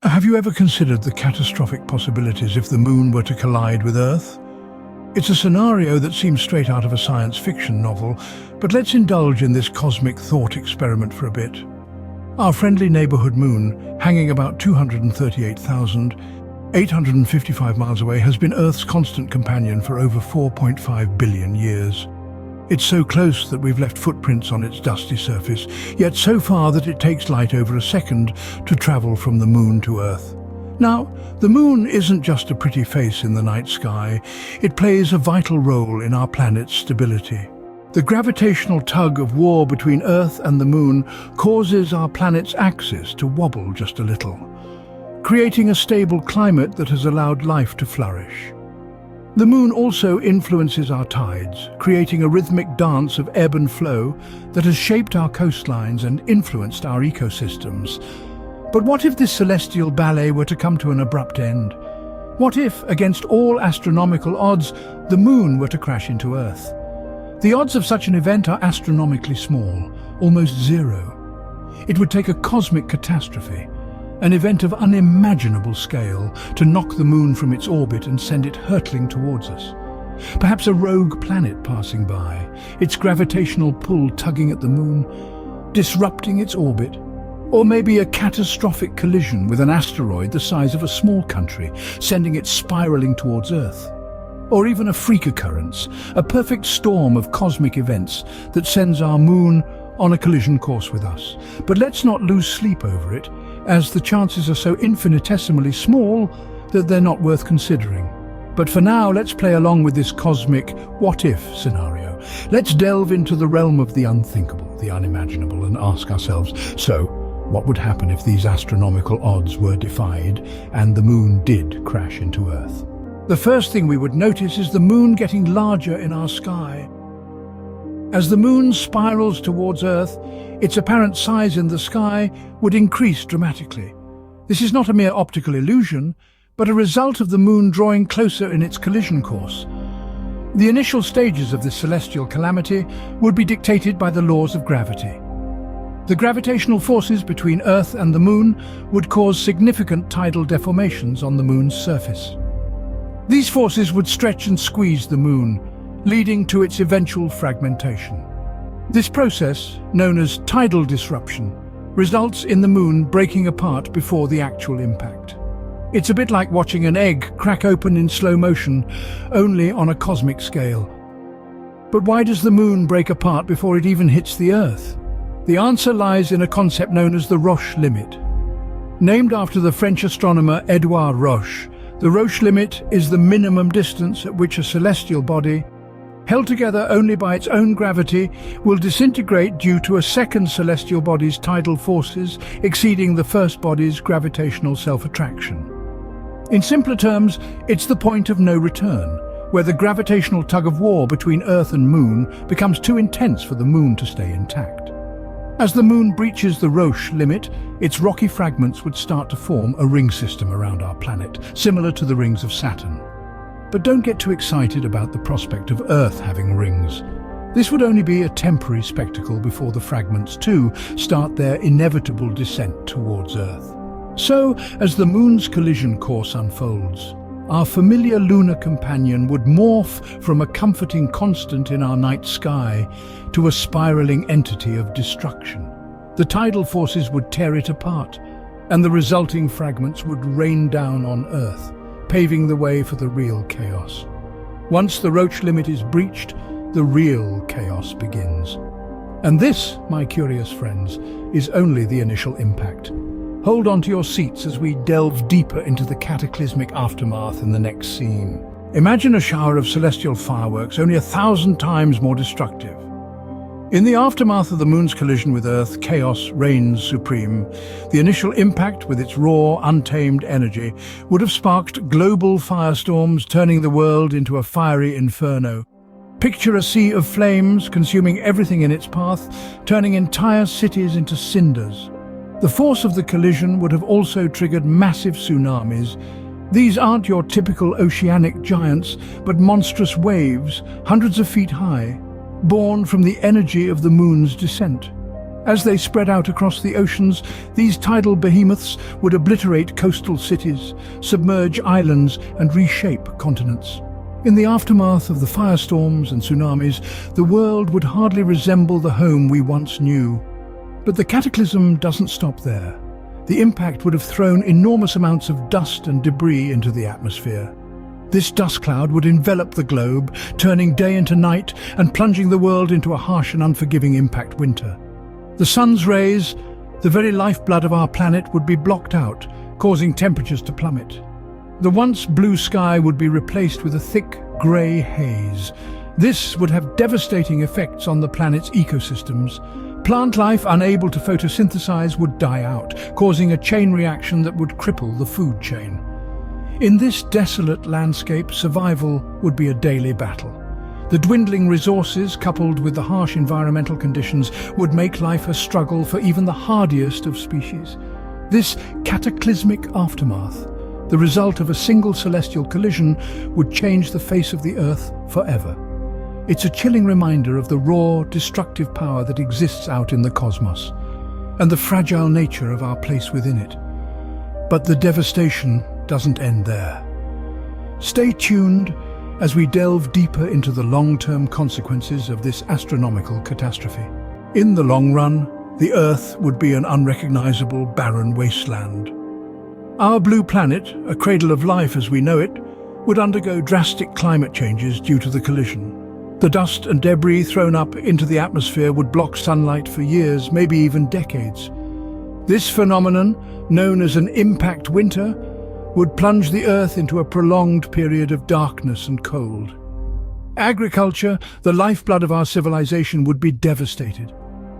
Have you ever considered the catastrophic possibilities if the moon were to collide with Earth? It's a scenario that seems straight out of a science fiction novel, but let's indulge in this cosmic thought experiment for a bit. Our friendly neighborhood moon, hanging about 238,855 miles away, has been Earth's constant companion for over 4.5 billion years. It's so close that we've left footprints on its dusty surface, yet so far that it takes light over a second to travel from the moon to Earth. Now, the moon isn't just a pretty face in the night sky, it plays a vital role in our planet's stability. The gravitational tug of war between Earth and the moon causes our planet's axis to wobble just a little, creating a stable climate that has allowed life to flourish. The moon also influences our tides, creating a rhythmic dance of ebb and flow that has shaped our coastlines and influenced our ecosystems. But what if this celestial ballet were to come to an abrupt end? What if, against all astronomical odds, the moon were to crash into Earth? The odds of such an event are astronomically small, almost zero. It would take a cosmic catastrophe, an event of unimaginable scale, to knock the moon from its orbit and send it hurtling towards us. Perhaps a rogue planet passing by, its gravitational pull tugging at the moon, disrupting its orbit. Or maybe a catastrophic collision with an asteroid the size of a small country, sending it spiraling towards Earth. Or even a freak occurrence, a perfect storm of cosmic events that sends our moon on a collision course with us. But let's not lose sleep over it, as the chances are so infinitesimally small that they're not worth considering. But for now, let's play along with this cosmic what-if scenario. Let's delve into the realm of the unthinkable, the unimaginable, and ask ourselves, so, what would happen if these astronomical odds were defied and the moon did crash into Earth? The first thing we would notice is the moon getting larger in our sky. As the moon spirals towards Earth, its apparent size in the sky would increase dramatically. This is not a mere optical illusion, but a result of the moon drawing closer in its collision course. The initial stages of this celestial calamity would be dictated by the laws of gravity. The gravitational forces between Earth and the moon would cause significant tidal deformations on the moon's surface. These forces would stretch and squeeze the moon, leading to its eventual fragmentation. This process, known as tidal disruption, results in the moon breaking apart before the actual impact. It's a bit like watching an egg crack open in slow motion, only on a cosmic scale. But why does the moon break apart before it even hits the Earth? The answer lies in a concept known as the Roche limit. Named after the French astronomer Édouard Roche, the Roche limit is the minimum distance at which a celestial body, held together only by its own gravity, will disintegrate due to a second celestial body's tidal forces exceeding the first body's gravitational self-attraction. In simpler terms, it's the point of no return, where the gravitational tug-of-war between Earth and Moon becomes too intense for the Moon to stay intact. As the Moon breaches the Roche limit, its rocky fragments would start to form a ring system around our planet, similar to the rings of Saturn. But don't get too excited about the prospect of Earth having rings. This would only be a temporary spectacle before the fragments too start their inevitable descent towards Earth. So, as the Moon's collision course unfolds, our familiar lunar companion would morph from a comforting constant in our night sky to a spiraling entity of destruction. The tidal forces would tear it apart, and the resulting fragments would rain down on Earth, paving the way for the real chaos. Once the Roche limit is breached, the real chaos begins. And this, my curious friends, is only the initial impact. Hold on to your seats as we delve deeper into the cataclysmic aftermath in the next scene. Imagine a shower of celestial fireworks, only 1,000 times more destructive. In the aftermath of the moon's collision with Earth, chaos reigns supreme. The initial impact, with its raw, untamed energy, would have sparked global firestorms, turning the world into a fiery inferno. Picture a sea of flames consuming everything in its path, turning entire cities into cinders. The force of the collision would have also triggered massive tsunamis. These aren't your typical oceanic giants, but monstrous waves, hundreds of feet high, born from the energy of the moon's descent. As they spread out across the oceans, these tidal behemoths would obliterate coastal cities, submerge islands, and reshape continents. In the aftermath of the firestorms and tsunamis, the world would hardly resemble the home we once knew. But the cataclysm doesn't stop there. The impact would have thrown enormous amounts of dust and debris into the atmosphere. This dust cloud would envelop the globe, turning day into night and plunging the world into a harsh and unforgiving impact winter. The sun's rays, the very lifeblood of our planet, would be blocked out, causing temperatures to plummet. The once blue sky would be replaced with a thick, grey haze. This would have devastating effects on the planet's ecosystems. Plant life unable to photosynthesize would die out, causing a chain reaction that would cripple the food chain. In this desolate landscape, survival would be a daily battle. The dwindling resources, coupled with the harsh environmental conditions, would make life a struggle for even the hardiest of species. This cataclysmic aftermath, the result of a single celestial collision, would change the face of the Earth forever. It's a chilling reminder of the raw, destructive power that exists out in the cosmos, and the fragile nature of our place within it. But the devastation doesn't end there. Stay tuned as we delve deeper into the long-term consequences of this astronomical catastrophe. In the long run, the Earth would be an unrecognizable, barren wasteland. Our blue planet, a cradle of life as we know it, would undergo drastic climate changes due to the collision. The dust and debris thrown up into the atmosphere would block sunlight for years, maybe even decades. This phenomenon, known as an impact winter, would plunge the Earth into a prolonged period of darkness and cold. Agriculture, the lifeblood of our civilization, would be devastated.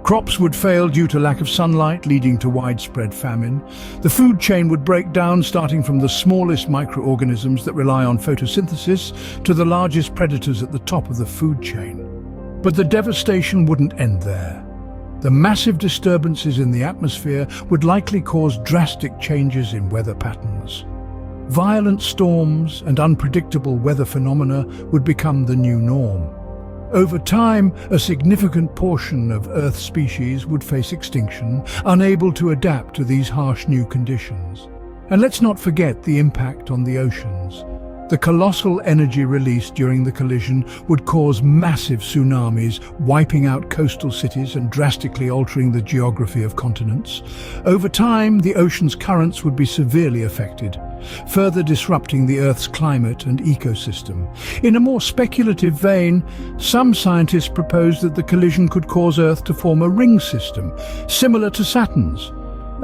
Crops would fail due to lack of sunlight, leading to widespread famine. The food chain would break down, starting from the smallest microorganisms that rely on photosynthesis to the largest predators at the top of the food chain. But the devastation wouldn't end there. The massive disturbances in the atmosphere would likely cause drastic changes in weather patterns. Violent storms and unpredictable weather phenomena would become the new norm. Over time, a significant portion of Earth's species would face extinction, unable to adapt to these harsh new conditions. And let's not forget the impact on the oceans. The colossal energy released during the collision would cause massive tsunamis, wiping out coastal cities and drastically altering the geography of continents. Over time, the ocean's currents would be severely affected, further disrupting the Earth's climate and ecosystem. In a more speculative vein, some scientists propose that the collision could cause Earth to form a ring system, similar to Saturn's.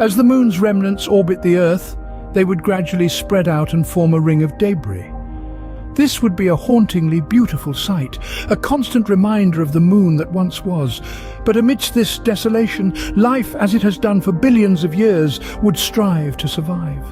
As the Moon's remnants orbit the Earth, they would gradually spread out and form a ring of debris. This would be a hauntingly beautiful sight, a constant reminder of the Moon that once was. But amidst this desolation, life, as it has done for billions of years, would strive to survive.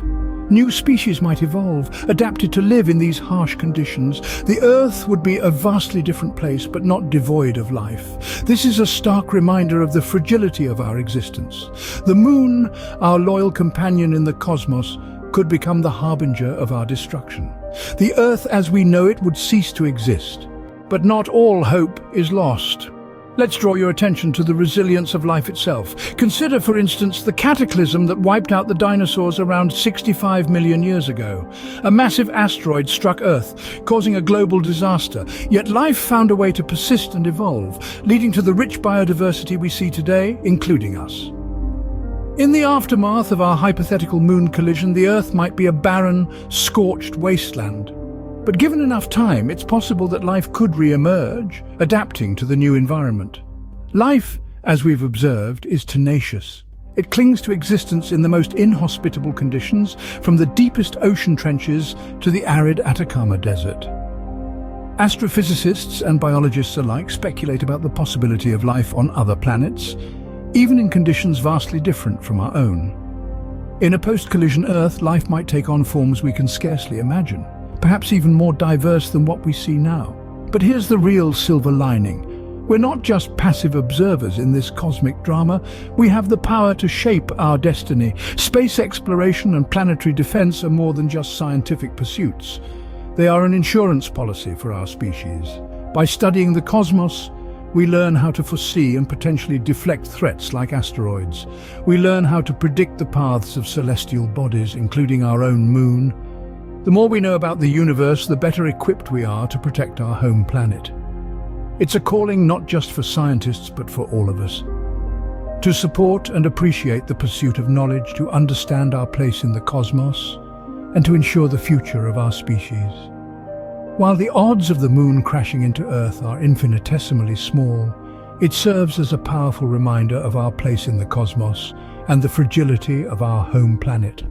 New species might evolve, adapted to live in these harsh conditions. The Earth would be a vastly different place, but not devoid of life. This is a stark reminder of the fragility of our existence. The Moon, our loyal companion in the cosmos, could become the harbinger of our destruction. The Earth as we know it would cease to exist. But not all hope is lost. Let's draw your attention to the resilience of life itself. Consider, for instance, the cataclysm that wiped out the dinosaurs around 65 million years ago. A massive asteroid struck Earth, causing a global disaster. Yet life found a way to persist and evolve, leading to the rich biodiversity we see today, including us. In the aftermath of our hypothetical moon collision, the Earth might be a barren, scorched wasteland. But given enough time, it's possible that life could re-emerge, adapting to the new environment. Life, as we've observed, is tenacious. It clings to existence in the most inhospitable conditions, from the deepest ocean trenches to the arid Atacama Desert. Astrophysicists and biologists alike speculate about the possibility of life on other planets, even in conditions vastly different from our own. In a post-collision Earth, life might take on forms we can scarcely imagine, perhaps even more diverse than what we see now. But here's the real silver lining. We're not just passive observers in this cosmic drama. We have the power to shape our destiny. Space exploration and planetary defense are more than just scientific pursuits. They are an insurance policy for our species. By studying the cosmos, We learn how to foresee and potentially deflect threats like asteroids. We learn how to predict the paths of celestial bodies, including our own moon. The more we know about the universe, the better equipped we are to protect our home planet. It's a calling not just for scientists, but for all of us. To support and appreciate the pursuit of knowledge, to understand our place in the cosmos, and to ensure the future of our species. While the odds of the moon crashing into Earth are infinitesimally small, it serves as a powerful reminder of our place in the cosmos and the fragility of our home planet.